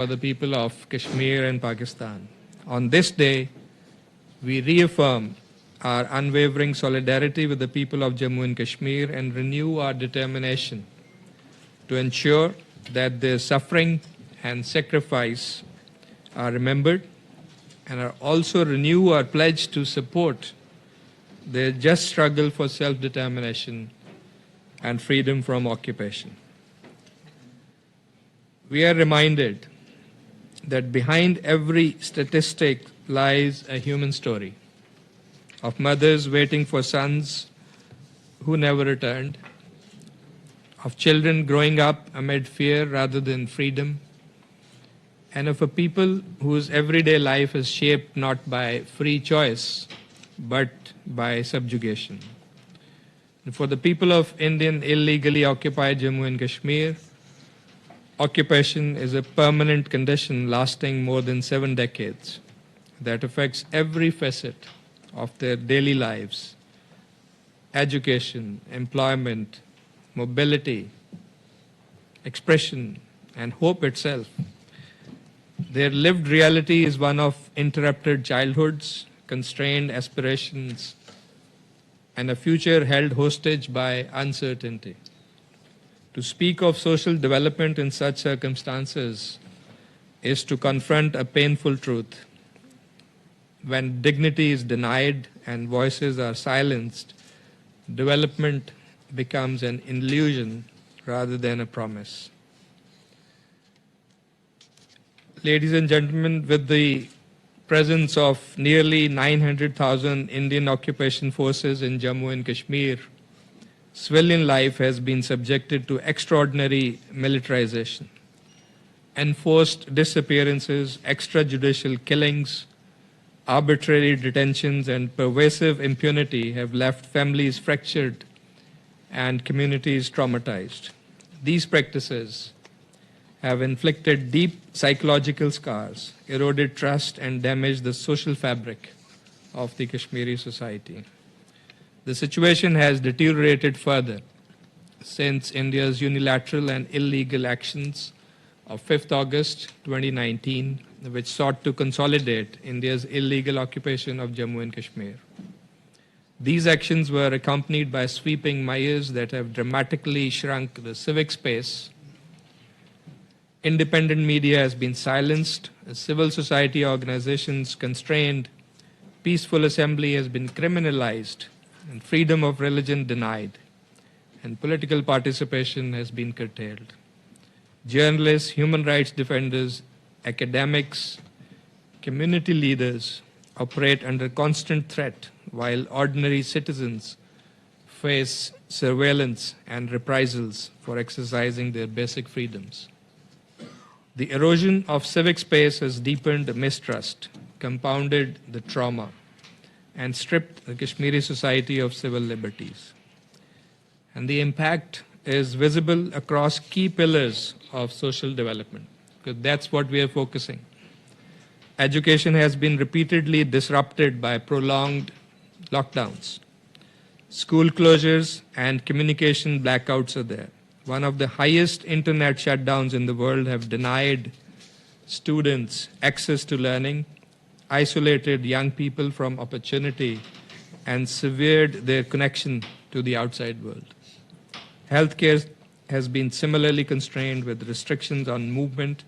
for the people of Kashmir and Pakistan. On this day, we reaffirm our unwavering solidarity with the people of Jammu and Kashmir and renew our determination to ensure that their suffering and sacrifice are remembered, and also renew our pledge to support their just struggle for self-determination and freedom from occupation. We are reminded that behind every statistic lies a human story of mothers waiting for sons who never returned, of children growing up amid fear rather than freedom, and of a people whose everyday life is shaped not by free choice but by subjugation. And for the people of Indian illegally occupied Jammu and Kashmir, occupation is a permanent condition lasting more than 7 decades that affects every facet of their daily lives: education, employment, mobility, expression, and hope itself. Their lived reality is one of interrupted childhoods, constrained aspirations, and a future held hostage by uncertainty. To speak of social development in such circumstances is to confront a painful truth. When dignity is denied and voices are silenced, development becomes an illusion rather than a promise. Ladies and gentlemen, with the presence of nearly 900,000 Indian occupation forces in Jammu and Kashmir, civilian life has been subjected to extraordinary militarization. Enforced disappearances, extrajudicial killings, arbitrary detentions, and pervasive impunity have left families fractured and communities traumatized. These practices have inflicted deep psychological scars, eroded trust, and damaged the social fabric of the Kashmiri society. The situation has deteriorated further since India's unilateral and illegal actions of 5th August 2019, which sought to consolidate India's illegal occupation of Jammu and Kashmir. These actions were accompanied by sweeping measures that have dramatically shrunk the civic space. Independent media has been silenced, civil society organizations constrained, peaceful assembly has been criminalized, and freedom of religion denied, and political participation has been curtailed. Journalists, human rights defenders, academics, community leaders operate under constant threat, while ordinary citizens face surveillance and reprisals for exercising their basic freedoms. The erosion of civic space has deepened mistrust, compounded the trauma, and stripped the Kashmiri society of civil liberties. And the impact is visible across key pillars of social development, because that's what we are focusing. Education has been repeatedly disrupted by prolonged lockdowns. School closures and communication blackouts are there. One of the highest internet shutdowns in the world have denied students access to learning, isolated young people from opportunity, and severed their connection to the outside world. Healthcare has been similarly constrained with restrictions on movement,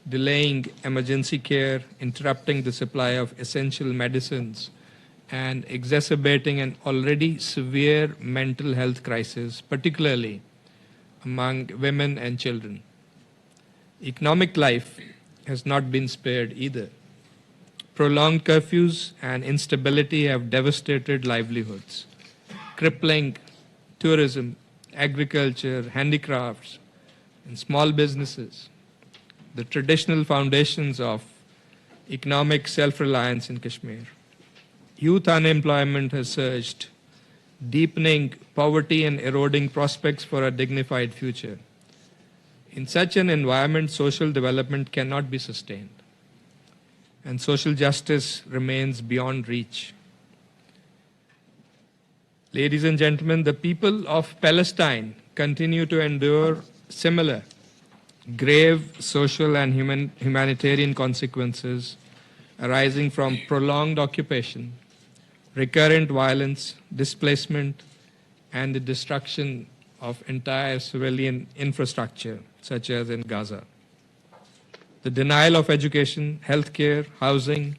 delaying emergency care, interrupting the supply of essential medicines, and exacerbating an already severe mental health crisis, particularly among women and children. Economic life has not been spared either. Prolonged curfews and instability have devastated livelihoods, crippling tourism, agriculture, handicrafts, and small businesses, the traditional foundations of economic self-reliance in Kashmir. Youth unemployment has surged, deepening poverty and eroding prospects for a dignified future. In such an environment, social development cannot be sustained, and social justice remains beyond reach. Ladies and gentlemen, the people of Palestine continue to endure similar grave social and humanitarian consequences arising from prolonged occupation, recurrent violence, displacement, and the destruction of entire civilian infrastructure, such as in Gaza. The denial of education, healthcare, housing,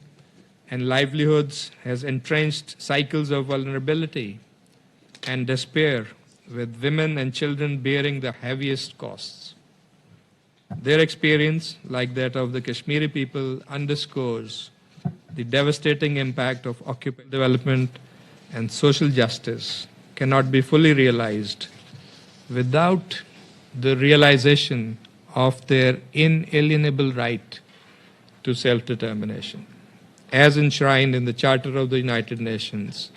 and livelihoods has entrenched cycles of vulnerability and despair, with women and children bearing the heaviest costs. Their experience, like that of the Kashmiri people, underscores the devastating impact of occupational development and social justice cannot be fully realized without the realization of their inalienable right to self-determination, as enshrined in the Charter of the United Nations,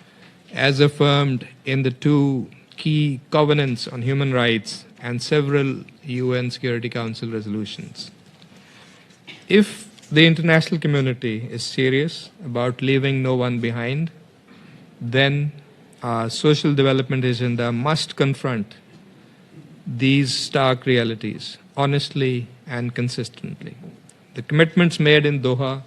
as affirmed in the two key covenants on human rights and several UN Security Council resolutions. If the international community is serious about leaving no one behind, then our social development agenda must confront these stark realities honestly and consistently. The commitments made in Doha